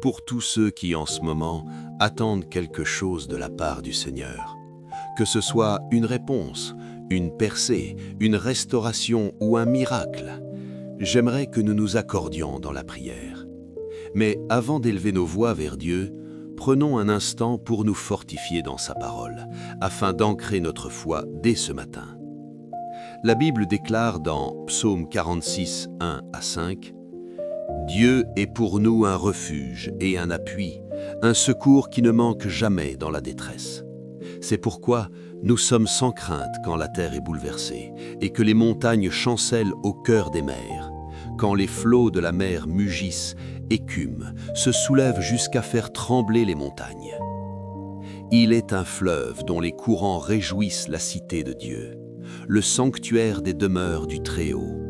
pour tous ceux qui en ce moment attendent quelque chose de la part du Seigneur. Que ce soit une réponse, une percée, une restauration ou un miracle, j'aimerais que nous nous accordions dans la prière. Mais avant d'élever nos voix vers Dieu, prenons un instant pour nous fortifier dans sa parole, afin d'ancrer notre foi dès ce matin. La Bible déclare dans Psaume 46, 1 à 5, « Dieu est pour nous un refuge et un appui, un secours qui ne manque jamais dans la détresse. C'est pourquoi nous sommes sans crainte quand la terre est bouleversée et que les montagnes chancellent au cœur des mers, quand les flots de la mer mugissent, écument, se soulèvent jusqu'à faire trembler les montagnes. Il est un fleuve dont les courants réjouissent la cité de Dieu, le sanctuaire des demeures du Très-Haut.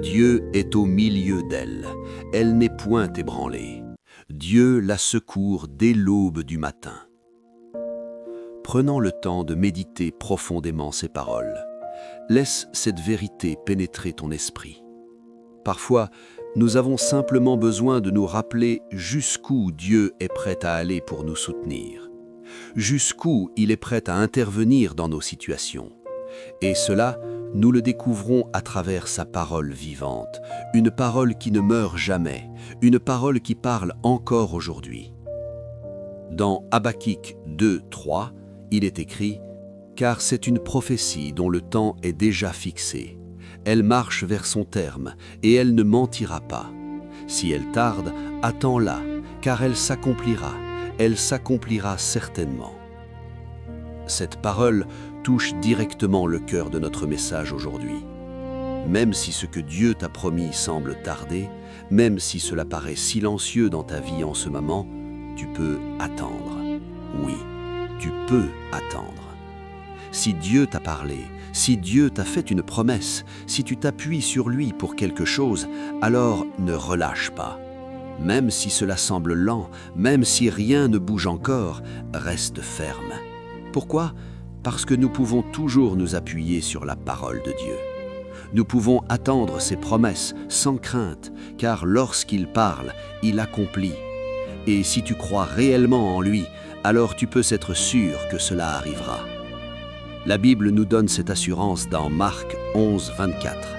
Dieu est au milieu d'elle, elle n'est point ébranlée. Dieu la secourt dès l'aube du matin. » Prenons le temps de méditer profondément ces paroles. Laisse cette vérité pénétrer ton esprit. Parfois, nous avons simplement besoin de nous rappeler jusqu'où Dieu est prêt à aller pour nous soutenir, jusqu'où il est prêt à intervenir dans nos situations. Et cela, nous le découvrons à travers sa parole vivante, une parole qui ne meurt jamais, une parole qui parle encore aujourd'hui. Dans Habakkuk 2, 3, il est écrit « Car c'est une prophétie dont le temps est déjà fixé. Elle marche vers son terme, et elle ne mentira pas. Si elle tarde, attends-la, car elle s'accomplira certainement. » Cette parole touche directement le cœur de notre message aujourd'hui. Même si ce que Dieu t'a promis semble tarder, même si cela paraît silencieux dans ta vie en ce moment, tu peux attendre. Oui, tu peux attendre. Si Dieu t'a parlé, si Dieu t'a fait une promesse, si tu t'appuies sur lui pour quelque chose, alors ne relâche pas. Même si cela semble lent, même si rien ne bouge encore, reste ferme. Pourquoi ? Parce que nous pouvons toujours nous appuyer sur la parole de Dieu. Nous pouvons attendre ses promesses sans crainte, car lorsqu'il parle, il accomplit. Et si tu crois réellement en lui, alors tu peux être sûr que cela arrivera. La Bible nous donne cette assurance dans Marc 11, 24.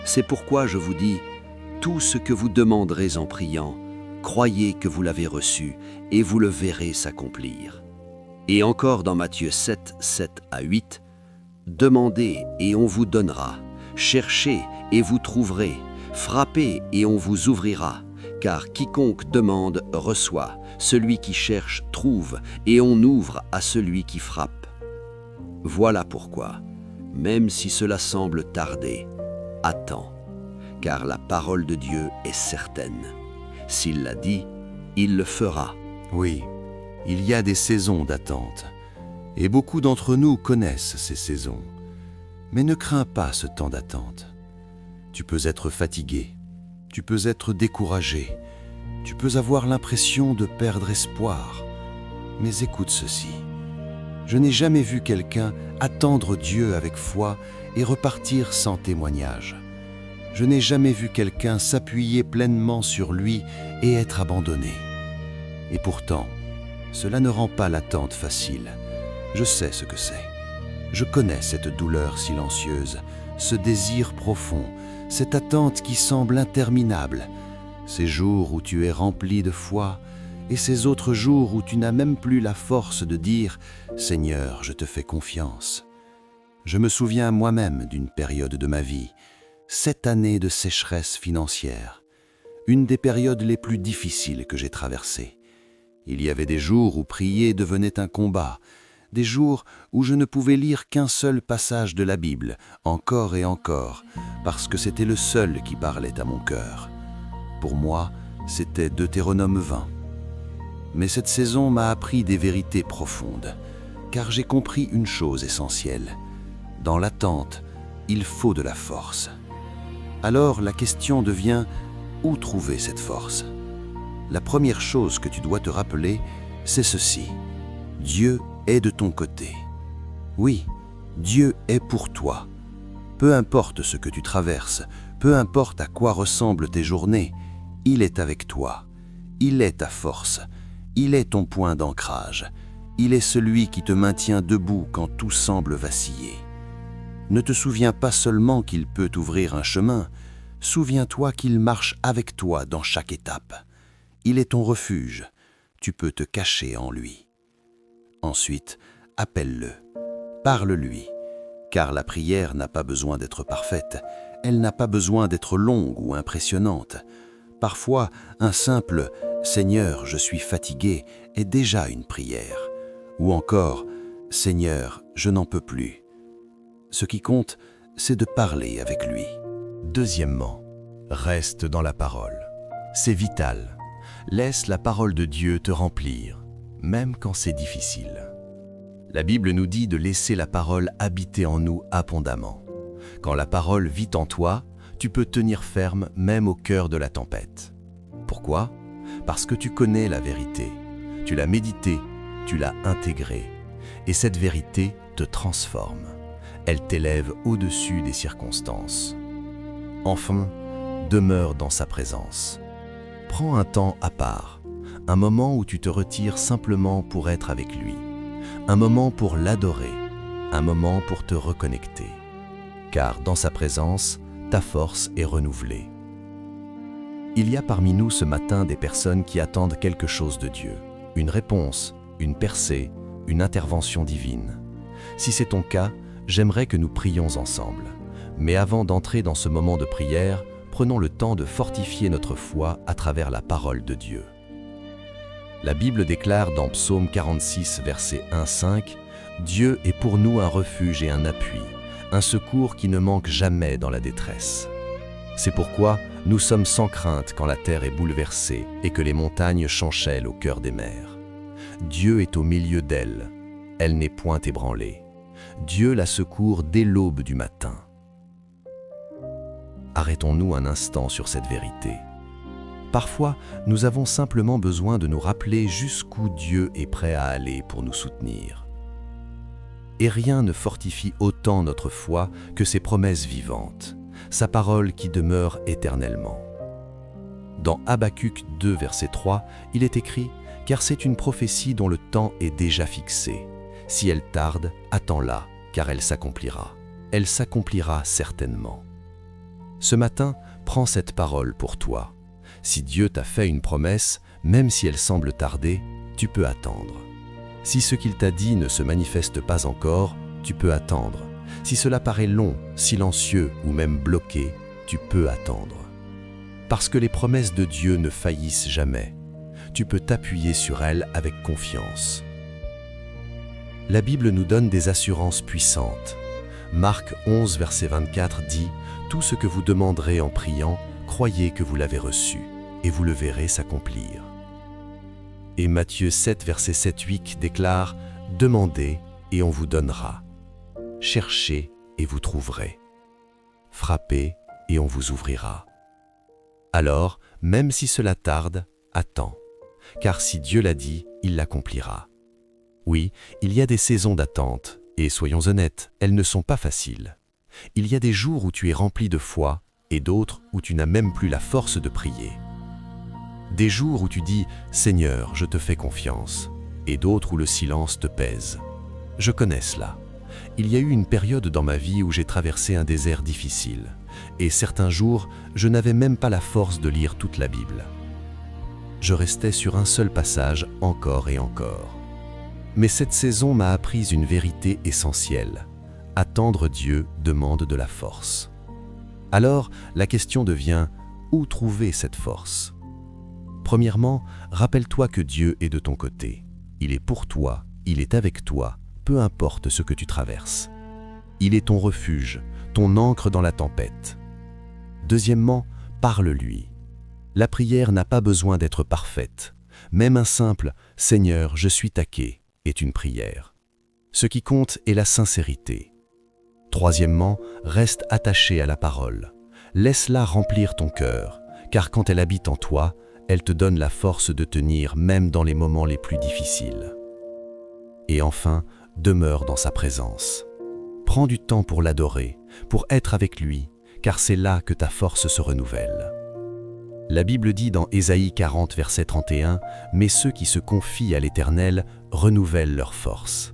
C'est pourquoi je vous dis, tout ce que vous demanderez en priant, croyez que vous l'avez reçu et vous le verrez s'accomplir. Et encore dans Matthieu 7, 7 à 8, demandez et on vous donnera, cherchez et vous trouverez, frappez et on vous ouvrira, car quiconque demande reçoit, celui qui cherche trouve, et on ouvre à celui qui frappe. Voilà pourquoi, même si cela semble tarder, attends, car la parole de Dieu est certaine. S'il l'a dit, il le fera. Oui, il y a des saisons d'attente, et beaucoup d'entre nous connaissent ces saisons. Mais ne crains pas ce temps d'attente. Tu peux être fatigué, tu peux être découragé, tu peux avoir l'impression de perdre espoir. Mais écoute ceci. Je n'ai jamais vu quelqu'un attendre Dieu avec foi et repartir sans témoignage. Je n'ai jamais vu quelqu'un s'appuyer pleinement sur lui et être abandonné. Et pourtant, cela ne rend pas l'attente facile. Je sais ce que c'est. Je connais cette douleur silencieuse, ce désir profond, cette attente qui semble interminable, ces jours où tu es rempli de foi et ces autres jours où tu n'as même plus la force de dire « Seigneur, je te fais confiance ». Je me souviens moi-même d'une période de ma vie, 7 années de sécheresse financière, une des périodes les plus difficiles que j'ai traversées. Il y avait des jours où prier devenait un combat, des jours où je ne pouvais lire qu'un seul passage de la Bible, encore et encore, parce que c'était le seul qui parlait à mon cœur. Pour moi, c'était Deutéronome 20. Mais cette saison m'a appris des vérités profondes, car j'ai compris une chose essentielle. Dans l'attente, il faut de la force. Alors la question devient, où trouver cette force ? La première chose que tu dois te rappeler, c'est ceci. Dieu est de ton côté. Oui, Dieu est pour toi. Peu importe ce que tu traverses, peu importe à quoi ressemblent tes journées, il est avec toi. Il est ta force, il est ton point d'ancrage, il est celui qui te maintient debout quand tout semble vaciller. Ne te souviens pas seulement qu'il peut t'ouvrir un chemin, souviens-toi qu'il marche avec toi dans chaque étape. Il est ton refuge, tu peux te cacher en lui. Ensuite, appelle-le, parle-lui, car la prière n'a pas besoin d'être parfaite, elle n'a pas besoin d'être longue ou impressionnante. Parfois, un simple « Seigneur, je suis fatigué » est déjà une prière. Ou encore « Seigneur, je n'en peux plus ». Ce qui compte, c'est de parler avec lui. Deuxièmement, reste dans la parole. C'est vital. Laisse la parole de Dieu te remplir, même quand c'est difficile. La Bible nous dit de laisser la parole habiter en nous abondamment. Quand la parole vit en toi, tu peux tenir ferme même au cœur de la tempête. Pourquoi ? Parce que tu connais la vérité, tu l'as méditée, tu l'as intégrée, et cette vérité te transforme. Elle t'élève au-dessus des circonstances. Enfin, demeure dans sa présence. Prends un temps à part, un moment où tu te retires simplement pour être avec lui, un moment pour l'adorer, un moment pour te reconnecter. Car dans sa présence, ta force est renouvelée. Il y a parmi nous ce matin des personnes qui attendent quelque chose de Dieu, une réponse, une percée, une intervention divine. Si c'est ton cas, j'aimerais que nous prions ensemble. Mais avant d'entrer dans ce moment de prière, prenons le temps de fortifier notre foi à travers la parole de Dieu. La Bible déclare dans Psaume 46, verset 1-5, « Dieu est pour nous un refuge et un appui, un secours qui ne manque jamais dans la détresse. » C'est pourquoi nous sommes sans crainte quand la terre est bouleversée et que les montagnes chancellent au cœur des mers. Dieu est au milieu d'elle, elle n'est point ébranlée. Dieu la secourt dès l'aube du matin. Arrêtons-nous un instant sur cette vérité. Parfois, nous avons simplement besoin de nous rappeler jusqu'où Dieu est prêt à aller pour nous soutenir. Et rien ne fortifie autant notre foi que ses promesses vivantes, sa parole qui demeure éternellement. Dans Habacuc 2, verset 3, il est écrit « Car c'est une prophétie dont le temps est déjà fixé. Si elle tarde, attends-la, car elle s'accomplira. Elle s'accomplira certainement. » Ce matin, prends cette parole pour toi. Si Dieu t'a fait une promesse, même si elle semble tarder, tu peux attendre. Si ce qu'il t'a dit ne se manifeste pas encore, tu peux attendre. Si cela paraît long, silencieux ou même bloqué, tu peux attendre. Parce que les promesses de Dieu ne faillissent jamais. Tu peux t'appuyer sur elles avec confiance. La Bible nous donne des assurances puissantes. Marc 11, verset 24 dit « Tout ce que vous demanderez en priant, croyez que vous l'avez reçu, et vous le verrez s'accomplir. » Et Matthieu 7, verset 7-8 déclare « Demandez, et on vous donnera. Cherchez, et vous trouverez. Frappez, et on vous ouvrira. » Alors, même si cela tarde, attends, car si Dieu l'a dit, il l'accomplira. Oui, il y a des saisons d'attente, et soyons honnêtes, elles ne sont pas faciles. Il y a des jours où tu es rempli de foi, et d'autres où tu n'as même plus la force de prier. Des jours où tu dis « Seigneur, je te fais confiance », et d'autres où le silence te pèse. Je connais cela. Il y a eu une période dans ma vie où j'ai traversé un désert difficile, et certains jours, je n'avais même pas la force de lire toute la Bible. Je restais sur un seul passage encore et encore. Mais cette saison m'a appris une vérité essentielle. Attendre Dieu demande de la force. Alors, la question devient, où trouver cette force ? Premièrement, rappelle-toi que Dieu est de ton côté. Il est pour toi, il est avec toi, peu importe ce que tu traverses. Il est ton refuge, ton ancre dans la tempête. Deuxièmement, parle-lui. La prière n'a pas besoin d'être parfaite. Même un simple « Seigneur, je suis taqué » est une prière. Ce qui compte est la sincérité. Troisièmement, reste attaché à la parole. Laisse-la remplir ton cœur, car quand elle habite en toi, elle te donne la force de tenir même dans les moments les plus difficiles. Et enfin, demeure dans sa présence. Prends du temps pour l'adorer, pour être avec lui, car c'est là que ta force se renouvelle. La Bible dit dans Ésaïe 40, verset 31, « Mais ceux qui se confient à l'Éternel renouvellent leur force.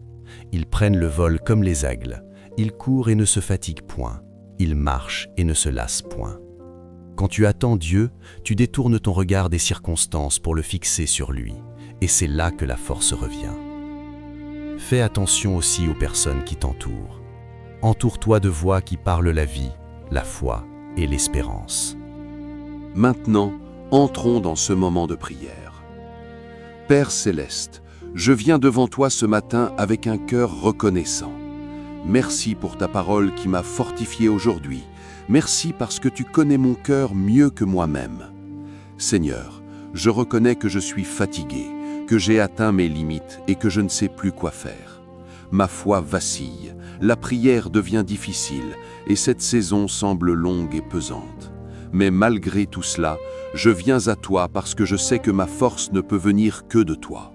Ils prennent le vol comme les aigles. Ils courent et ne se fatiguent point. Ils marchent et ne se lassent point. » Quand tu attends Dieu, tu détournes ton regard des circonstances pour le fixer sur lui, et c'est là que la force revient. Fais attention aussi aux personnes qui t'entourent. Entoure-toi de voix qui parlent la vie, la foi et l'espérance. Maintenant, entrons dans ce moment de prière. Père céleste, je viens devant toi ce matin avec un cœur reconnaissant. Merci pour ta parole qui m'a fortifié aujourd'hui. Merci parce que tu connais mon cœur mieux que moi-même. Seigneur, je reconnais que je suis fatigué, que j'ai atteint mes limites et que je ne sais plus quoi faire. Ma foi vacille, la prière devient difficile et cette saison semble longue et pesante. Mais malgré tout cela, je viens à toi parce que je sais que ma force ne peut venir que de toi.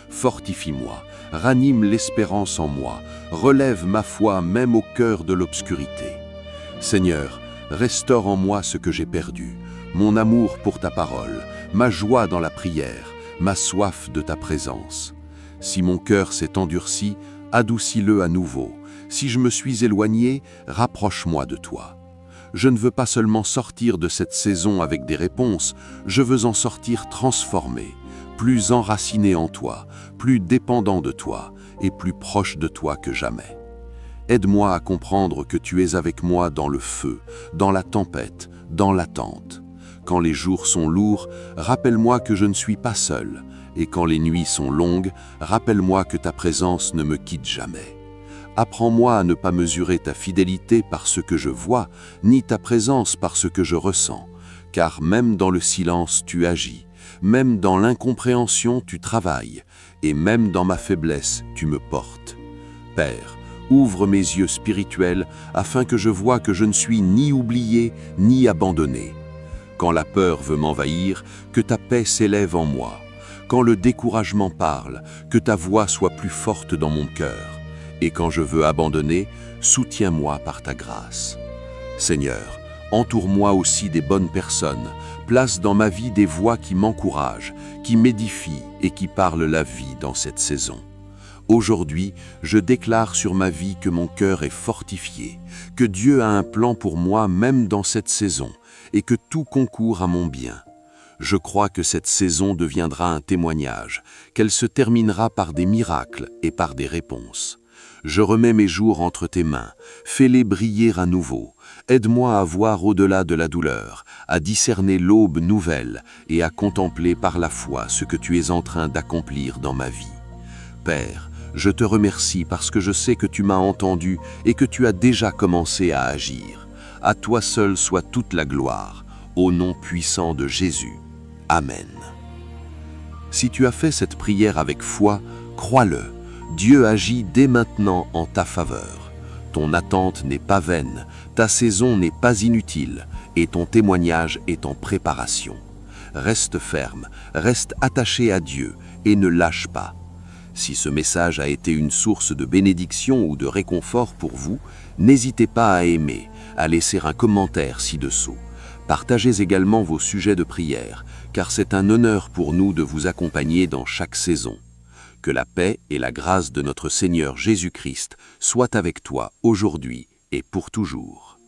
Fortifie-moi, ranime l'espérance en moi, relève ma foi même au cœur de l'obscurité. Seigneur, restaure en moi ce que j'ai perdu, mon amour pour ta parole, ma joie dans la prière, ma soif de ta présence. Si mon cœur s'est endurci, adoucis-le à nouveau. Si je me suis éloigné, rapproche-moi de toi. Je ne veux pas seulement sortir de cette saison avec des réponses, je veux en sortir transformé, plus enraciné en toi, plus dépendant de toi et plus proche de toi que jamais. Aide-moi à comprendre que tu es avec moi dans le feu, dans la tempête, dans l'attente. Quand les jours sont lourds, rappelle-moi que je ne suis pas seul, et quand les nuits sont longues, rappelle-moi que ta présence ne me quitte jamais. Apprends-moi à ne pas mesurer ta fidélité par ce que je vois, ni ta présence par ce que je ressens, car même dans le silence tu agis, même dans l'incompréhension tu travailles, et même dans ma faiblesse tu me portes. Père, ouvre mes yeux spirituels afin que je voie que je ne suis ni oublié ni abandonné. Quand la peur veut m'envahir, que ta paix s'élève en moi. Quand le découragement parle, que ta voix soit plus forte dans mon cœur. Et quand je veux abandonner, soutiens-moi par ta grâce. Seigneur, entoure-moi aussi des bonnes personnes, place dans ma vie des voix qui m'encouragent, qui m'édifient et qui parlent la vie dans cette saison. Aujourd'hui, je déclare sur ma vie que mon cœur est fortifié, que Dieu a un plan pour moi même dans cette saison, et que tout concourt à mon bien. Je crois que cette saison deviendra un témoignage, qu'elle se terminera par des miracles et par des réponses. Je remets mes jours entre tes mains, fais-les briller à nouveau. Aide-moi à voir au-delà de la douleur, à discerner l'aube nouvelle et à contempler par la foi ce que tu es en train d'accomplir dans ma vie. Père, je te remercie parce que je sais que tu m'as entendu et que tu as déjà commencé à agir. À toi seul soit toute la gloire, au nom puissant de Jésus. Amen. Si tu as fait cette prière avec foi, crois-le. Dieu agit dès maintenant en ta faveur. Ton attente n'est pas vaine, ta saison n'est pas inutile et ton témoignage est en préparation. Reste ferme, reste attaché à Dieu et ne lâche pas. Si ce message a été une source de bénédiction ou de réconfort pour vous, n'hésitez pas à aimer, à laisser un commentaire ci-dessous. Partagez également vos sujets de prière, car c'est un honneur pour nous de vous accompagner dans chaque saison. Que la paix et la grâce de notre Seigneur Jésus-Christ soient avec toi aujourd'hui et pour toujours.